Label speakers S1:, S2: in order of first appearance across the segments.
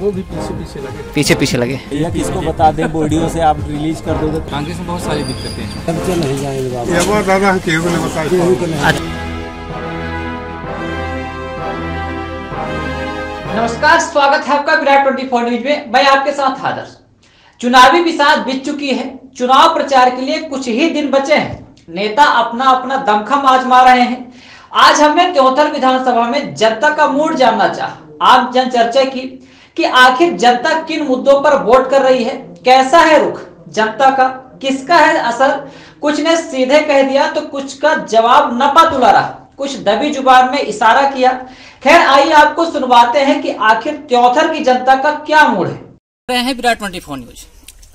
S1: वो भी पीछे लगे।
S2: पीछे लगे।
S3: या किसको बता दें वीडियो से आप रिलीज कर दोगे?
S1: कांग्रेस में बहुत सारी दिक्कतें हैं।
S3: नहीं जाएंगे बाबा।
S4: ये बात दादा केहू ने बताया।
S5: नमस्कार, स्वागत है आपका विराट 24 न्यूज में। मैं आपके साथ आदर्श। चुनावी बिसात बीत चुकी है। चुनाव प्रचार के लिए कुछ ही दिन बचे हैं। नेता अपना अपना दमखम आजमा रहे हैं। आज हमने त्योथर विधानसभा में जनता का मूड जानना चाहा। आप जन चर्चा की कि आखिर जनता किन मुद्दों पर वोट कर रही है, कैसा है रुख जनता का, किसका है असर। कुछ ने सीधे कह दिया तो कुछ का जवाब नपा तुला रहा, कुछ दबी जुबान में इशारा किया। खैर आइए आपको सुनवाते हैं कि आखिर त्योथर की जनता का क्या मूड है।
S2: रहे हैं विराट 24 न्यूज।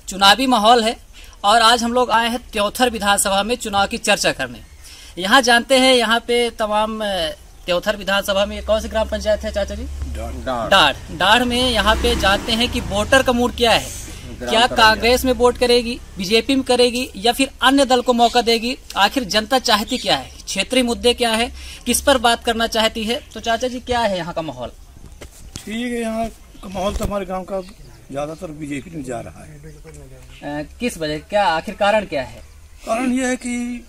S2: चुनावी माहौल है और आज हम लोग आए हैं त्योथर विधानसभा में चुनाव की चर्चा करने। यहाँ जानते हैं यहाँ पे तमाम त्योथर विधानसभा में कौन सी ग्राम पंचायत है चाचा जी? डाढ़ में यहाँ पे जानते हैं कि वोटर का मूड क्या है। क्या कांग्रेस में वोट करेगी, बीजेपी में करेगी या फिर अन्य दल को मौका देगी? आखिर जनता चाहती क्या है, क्षेत्रीय मुद्दे क्या है, किस पर बात करना चाहती है? तो चाचा जी क्या है यहाँ का माहौल?
S6: ठीक है, यहाँ का माहौल तो हमारे गांव का ज्यादातर बीजेपी में जा रहा है।
S2: किस वजह, क्या आखिर कारण क्या है?
S6: कारण यह है कि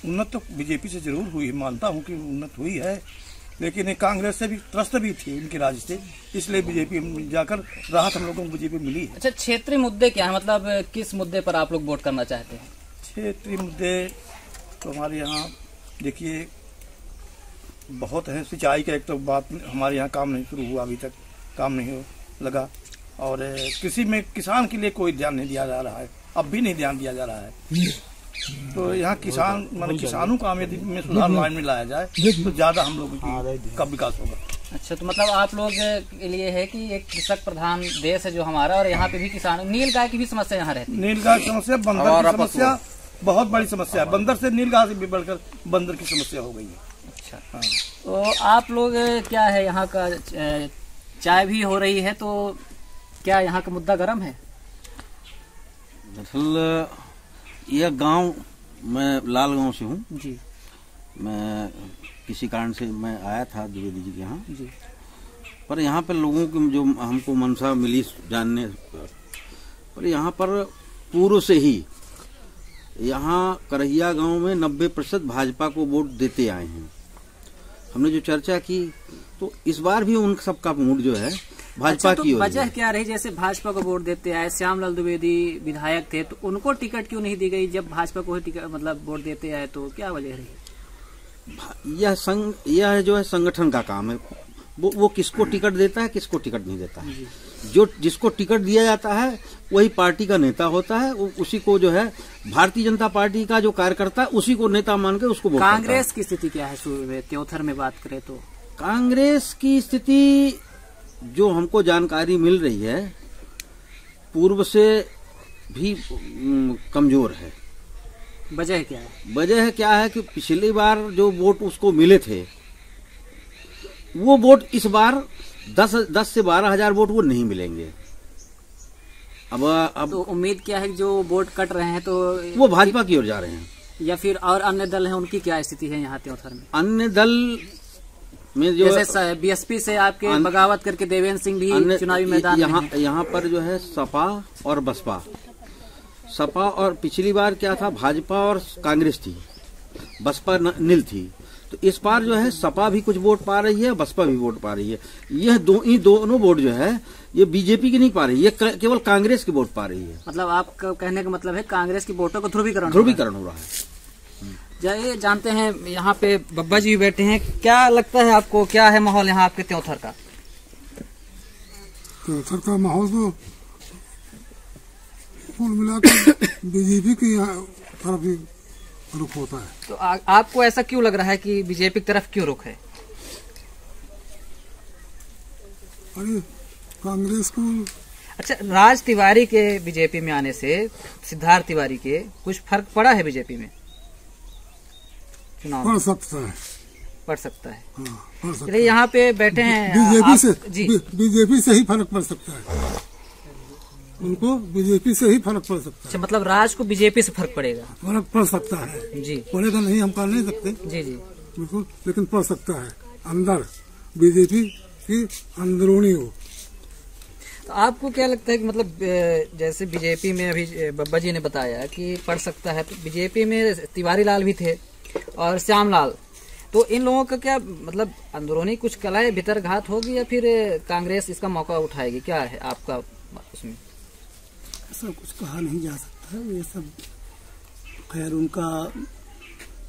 S6: उन्नत तो बीजेपी से जरूर हुई, मानता हूँ कि उन्नत हुई है, लेकिन कांग्रेस से भी त्रस्त भी थी उनके राज्य से, इसलिए बीजेपी में जाकर राहत हम लोगों को बीजेपी मिली है।
S2: अच्छा, क्षेत्रीय मुद्दे क्या है, मतलब किस मुद्दे पर आप लोग वोट करना चाहते हैं?
S6: क्षेत्रीय मुद्दे तो हमारे यहाँ देखिए बहुत है। सिंचाई का एक तो बात हमारे यहाँ काम नहीं शुरू हुआ, अभी तक काम नहीं लगा, और कृषि में किसान के लिए कोई ध्यान नहीं दिया जा रहा है, अब भी नहीं ध्यान दिया जा रहा है। तो यहाँ किसान मतलब किसानों को आमदनी में सुधार लाइन में लाया जाए तो ज्यादा हम लोगों का विकास होगा। अच्छा, तो मतलब आप लोग के लिए है कि एक कृषक प्रधान देश है जो हमारा, और यहाँ पे भी किसान, नीलगाय की भी समस्या यहाँ रहती है। नीलगाय की समस्या, बंदर की समस्या बहुत बड़ी समस्या है। बंदर से नीलगाय से भी बढ़कर बंदर की समस्या हो गई है। अच्छा, हाँ।
S2: तो आप लोग क्या है, यहाँ का चाय भी हो रही है, तो क्या यहाँ का मुद्दा गर्म है?
S7: दरअसल यह गांव, मैं लाल गांव से हूँ
S2: जी।
S7: मैं किसी कारण से मैं आया था द्विवेदी जी के यहाँ
S2: जी,
S7: पर यहाँ पर लोगों की जो हमको मनसा मिली जानने पर यहाँ पर पूर्व से ही यहाँ करहिया गांव में 90% भाजपा को वोट देते आए हैं। हमने जो चर्चा की तो इस बार भी उन सबका मूड जो है भाजपा की
S2: वजह क्या रही? जैसे भाजपा को वोट देते आए, श्यामलाल द्विवेदी विधायक थे, तो उनको टिकट क्यों नहीं दी गई? जब भाजपा को टिकट मतलब वोट देते आए तो क्या वजह रही?
S7: यह जो है संगठन का काम है। वो किसको टिकट देता है, किसको टिकट नहीं देता है। जो जिसको टिकट दिया जाता है वही पार्टी का नेता होता है, उसी को जो है भारतीय जनता पार्टी का जो कार्यकर्ता उसी को नेता मान के उसको वोट करता है।
S2: कांग्रेस की स्थिति क्या है त्योथर में बात करें तो?
S7: कांग्रेस की स्थिति जो हमको जानकारी मिल रही है पूर्व से भी कमजोर है।
S2: वजह क्या है?
S7: वजह क्या है कि पिछली बार जो वोट उसको मिले थे वो वोट इस बार 10 से 12 हजार वोट वो नहीं मिलेंगे। अब
S2: तो उम्मीद क्या है कि जो वोट कट रहे हैं तो
S7: वो भाजपा की ओर जा रहे हैं,
S2: या फिर और अन्य दल हैं, उनकी क्या स्थिति है यहाँ त्योथर में?
S7: अन्य दल में जो
S2: जैसे बीएसपी से आपके बगावत करके देवेंद्र सिंह भी चुनावी मैदान में
S7: यहाँ पर जो है सपा और बसपा, सपा और पिछली बार क्या था, भाजपा और कांग्रेस थी, बसपा नील थी। तो इस बार जो है सपा भी कुछ वोट पा रही है, बसपा भी वोट पा रही है। यह दोनों वोट जो है ये बीजेपी की नहीं पा रही है, ये केवल कांग्रेस की वोट पा रही है।
S2: मतलब आपका कहने का मतलब है कांग्रेस की वोटों को ध्रुवीकरण
S7: हो रहा है।
S2: जाइए जानते हैं, यहाँ पे बब्बा जी बैठे हैं। क्या लगता है आपको, क्या है माहौल यहाँ आपके त्योथर का?
S4: त्योथर का माहौल तो कुल मिलाकर बीजेपी की तरफ रुख होता है।
S2: तो आपको ऐसा क्यों लग रहा है कि बीजेपी की तरफ क्यों रुख है?
S4: अरे कांग्रेस को,
S2: अच्छा, राज तिवारी के बीजेपी में आने से सिद्धार्थ तिवारी के कुछ फर्क पड़ा है बीजेपी में? चुनाव
S4: पड़ सकता है।
S2: हाँ,
S4: पड़ सकता
S2: है। यहाँ पे बैठे हैं
S4: बीजेपी से ही फर्क पड़ सकता है, उनको बीजेपी से ही फर्क पड़ सकता है।
S2: अच्छा, मतलब राज को बीजेपी से फर्क पड़ेगा?
S4: फर्क पड़ सकता है
S2: जी,
S4: पड़ेगा नहीं हम कह नहीं सकते
S2: जी,
S4: बिल्कुल, लेकिन पड़ सकता है। अंदर बीजेपी की अंदरूनी हो
S2: तो आपको क्या लगता है कि मतलब जैसे बीजेपी में अभी बब्बा जी ने बताया कि पढ़ सकता है, तो बीजेपी में तिवारी लाल भी थे और श्याम लाल, तो इन लोगों का क्या मतलब अंदरूनी कुछ कलाएं भीतर घात होगी या फिर कांग्रेस इसका मौका उठाएगी? क्या है आपका उसमें?
S6: ऐसा कुछ कहा नहीं जा सकता है, ये सब खैर उनका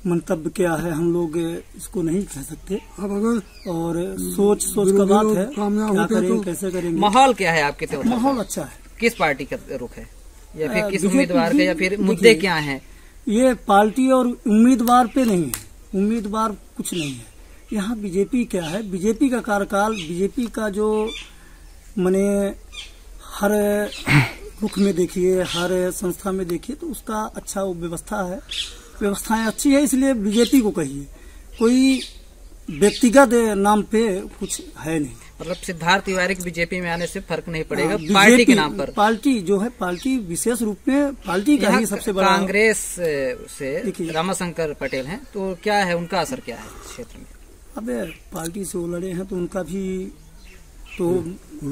S6: मंतव्य क्या है हम लोग इसको नहीं कह सकते।
S4: अब अगर
S6: और सोच का बात है,
S4: कामयाब
S6: क्या
S4: होते
S6: करेंगे
S4: तो
S6: कैसे करेंगे।
S2: माहौल क्या है आपके त्योहार?
S6: माहौल अच्छा है।
S2: किस पार्टी का रुख है या फिर किस
S6: बीजेपी
S2: उम्मीदवार का या फिर
S6: देखिए,
S2: मुद्दे क्या हैं?
S6: ये पार्टी और उम्मीदवार पे नहीं है, उम्मीदवार कुछ नहीं है यहाँ। बीजेपी क्या है, बीजेपी का कार्यकाल, बीजेपी का जो मने हर रुख में देखिए, हर संस्था में देखिए तो उसका अच्छा व्यवस्था है, व्यवस्थाएं अच्छी है, इसलिए बीजेपी को कहिए। कोई व्यक्तिगत नाम पे कुछ है नहीं।
S2: मतलब सिद्धार्थ तिवारी के बीजेपी में आने से फर्क नहीं पड़ेगा
S6: बीजेपी
S2: पार्टी के नाम पर?
S6: पार्टी जो है, पार्टी विशेष रूप में पार्टी का ही सबसे बड़ा।
S2: कांग्रेस से रामाशंकर पटेल हैं, तो क्या है उनका असर क्या है क्षेत्र में?
S6: अबे पार्टी से वो लड़े हैं तो उनका भी तो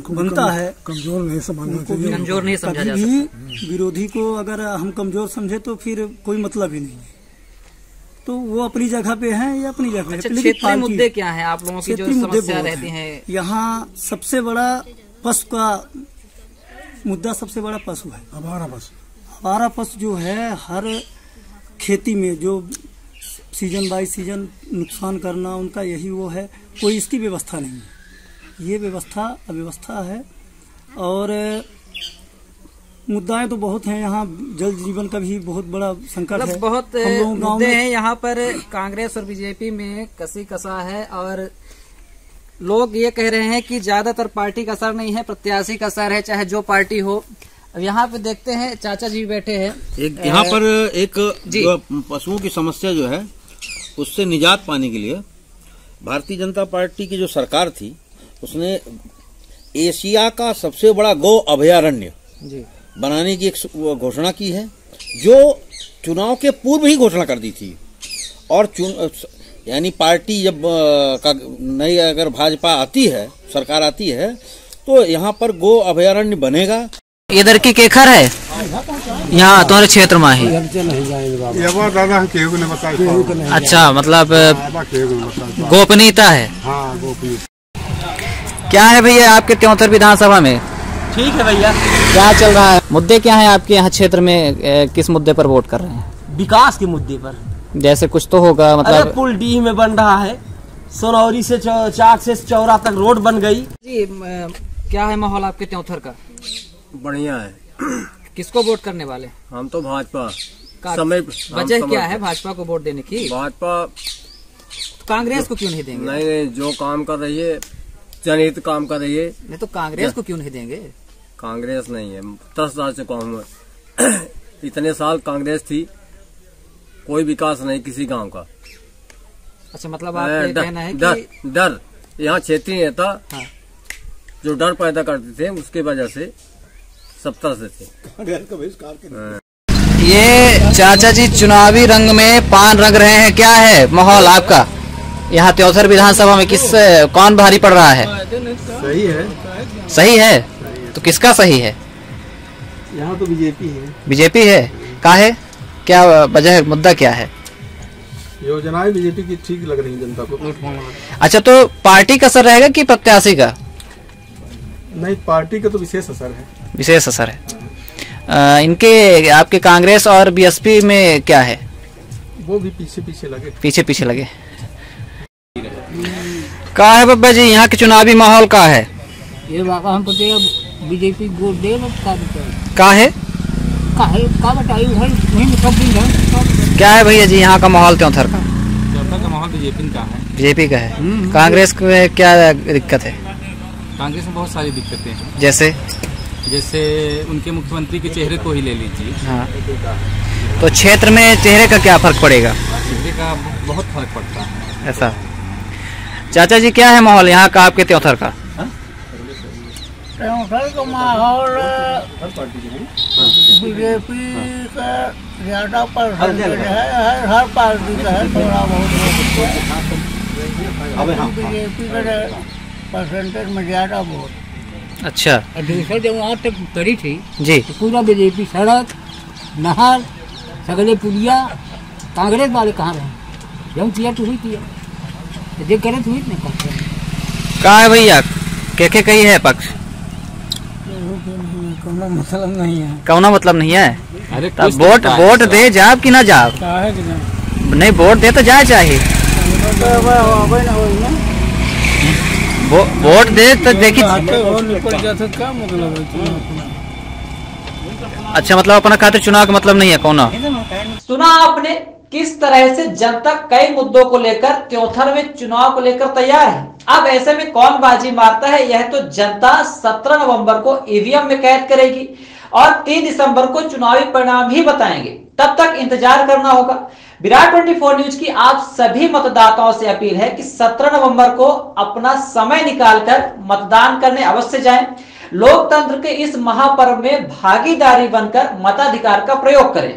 S6: बनता है।
S4: कमजोर नहीं समझना चाहिए,
S2: कमजोर नहीं समझा जा
S6: कभी
S2: सकता।
S6: भी विरोधी को अगर हम कमजोर समझे तो फिर कोई मतलब ही नहीं है। तो वो अपनी जगह पे हैं या अपनी जगह
S2: अच्छा,
S6: पे। लेकिन
S2: क्षेत्रीय मुद्दे क्या हैं आप लोगों की जो
S6: क्षेत्रीय मुद्दे
S2: समस्या
S6: बहुत
S2: रहती हैं?
S6: यहाँ सबसे बड़ा पशु का मुद्दा, सबसे बड़ा पशु है। आवारा पशु जो है हर खेती में जो सीजन बाई सीजन नुकसान करना उनका यही वो है, कोई इसकी व्यवस्था नहीं है। ये व्यवस्था अव्यवस्था है। और मुद्दाएं तो बहुत हैं यहाँ, जल जीवन का भी बहुत बड़ा संकट
S2: मतलब
S6: है।
S2: बहुत
S6: हम लोग गाँव
S2: मुद्दे
S6: में
S2: हैं यहाँ पर। कांग्रेस और बीजेपी में कसी कसा है और लोग ये कह रहे हैं कि ज्यादातर पार्टी का असर नहीं है, प्रत्याशी का असर है, चाहे जो पार्टी हो। अब यहाँ पे देखते हैं चाचा जी बैठे हैं।
S7: यहाँ पर एक जो पशुओं की समस्या जो है उससे निजात पाने के लिए भारतीय जनता पार्टी की जो सरकार थी उसने एशिया का सबसे बड़ा गौ अभयारण्य बनाने की एक घोषणा की है, जो चुनाव के पूर्व ही घोषणा कर दी थी। और यानी पार्टी जब नई अगर भाजपा आती है, सरकार आती है, तो यहाँ पर गो अभयारण्य बनेगा।
S2: इधर की केखर है यहाँ तुम्हारे क्षेत्र में ही? अच्छा, मतलब गोपनीयता है। क्या है भैया आपके त्योंथर विधानसभा में?
S3: ठीक है भैया।
S2: क्या चल रहा है? मुद्दे क्या हैं आपके यहाँ क्षेत्र में? किस मुद्दे पर वोट कर रहे हैं?
S3: विकास के मुद्दे पर।
S2: जैसे कुछ तो होगा, मतलब
S3: पुल डी में बन रहा है, सोनौरी से चाक से चौरा तक रोड बन गई
S2: जी। क्या है माहौल आपके त्योंथर का?
S1: बढ़िया है।
S2: किसको वोट करने वाले?
S1: हम तो भाजपा
S2: वजह क्या है भाजपा को वोट देने की?
S1: भाजपा
S2: कांग्रेस को क्यों नहीं देंगे?
S1: नहीं, जो काम कर रही है, जनहित काम कर रही है।
S2: नहीं तो कांग्रेस को क्यों नहीं देंगे?
S1: कांग्रेस नहीं है, 10 साल से कम है। इतने साल कांग्रेस थी, कोई विकास नहीं किसी गांव का।
S2: अच्छा, मतलब आप ये कहना है कि
S1: डर यहाँ क्षेत्रीय नेता
S2: हाँ।
S1: जो डर पैदा करते थे उसके वजह से 70 से थे।
S2: ये चाचा जी चुनावी रंग में पान रंग रहे हैं। क्या है माहौल आपका यहाँ त्योंथर विधानसभा में? कौन भारी पड़ रहा है?
S3: सही है।
S2: सही है तो किसका सही है?
S3: यहाँ तो बीजेपी है।
S2: बीजेपी है। का है क्या वजह है, मुद्दा क्या है?
S8: योजनाएं बीजेपी की ठीक लग रही जनता को।
S2: अच्छा, तो पार्टी का असर रहेगा कि प्रत्याशी का?
S8: नहीं, पार्टी का तो विशेष असर है।
S2: विशेष असर है। इनके आपके कांग्रेस और बीएसपी में क्या है?
S8: वो भी पीछे पीछे लगे।
S2: पीछे पीछे लगे। का है बब्बा जी यहाँ के चुनावी माहौल का है?
S9: ये बाबा हम तो बीजेपी वोट दे
S2: का है? क्या है भैया जी यहाँ का माहौल त्योंथर का?
S1: त्योंथर का माहौल बीजेपी का है।
S2: बीजेपी का है। कांग्रेस में क्या दिक्कत है?
S1: कांग्रेस में बहुत सारी दिक्कतें हैं।
S2: जैसे
S1: उनके मुख्यमंत्री के चेहरे को ही ले लीजिए।
S2: हाँ, तो क्षेत्र में चेहरे का क्या फर्क पड़ेगा?
S1: चेहरे का बहुत फर्क पड़ता है।
S2: ऐसा। चाचा जी क्या है माहौल यहाँ का आपके त्योंथर का?
S9: त्योंथर का माहौल बीजेपी का ज्यादा परसेंटेज है, हर पार्टी का है, थोड़ा बहुत बीजेपी का परसेंटेज में ज्यादा वोट।
S2: अच्छा।
S9: और दूसरा जब वहाँ तक करी थी
S2: जी।
S9: तो पूरा बीजेपी सड़क नहर सगले पुलिया कांग्रेस वाले कहाँ रहे, जब किया तो हुई किया, तो जो करे तो हुई नहीं करते।
S2: कहाँ है भैया के कही है पक्ष?
S9: कोनो मतलब नहीं है।
S2: कौना मतलब नहीं है?
S3: अरे
S2: तब वोट दे जाब कि ना जाब?
S9: है कि
S2: नहीं वोट दे तो जाए चाहिए। वोट दे तो देखिए। अच्छा मतलब अपना खातिर चुनाव का मतलब नहीं है कौन?
S5: सुना आपने किस तरह से जनता कई मुद्दों को लेकर त्योथर में चुनाव को लेकर तैयार है। अब ऐसे में कौन बाजी मारता है यह तो जनता 17 नवंबर को ईवीएम में कैद करेगी और 3 दिसंबर को चुनावी परिणाम ही बताएंगे। तब तक इंतजार करना होगा। विराट 24 न्यूज की आप सभी मतदाताओं से अपील है कि 17 नवंबर को अपना समय निकालकर मतदान करने अवश्य जाएं। लोकतंत्र के इस महापर्व में भागीदारी बनकर मताधिकार का प्रयोग करें।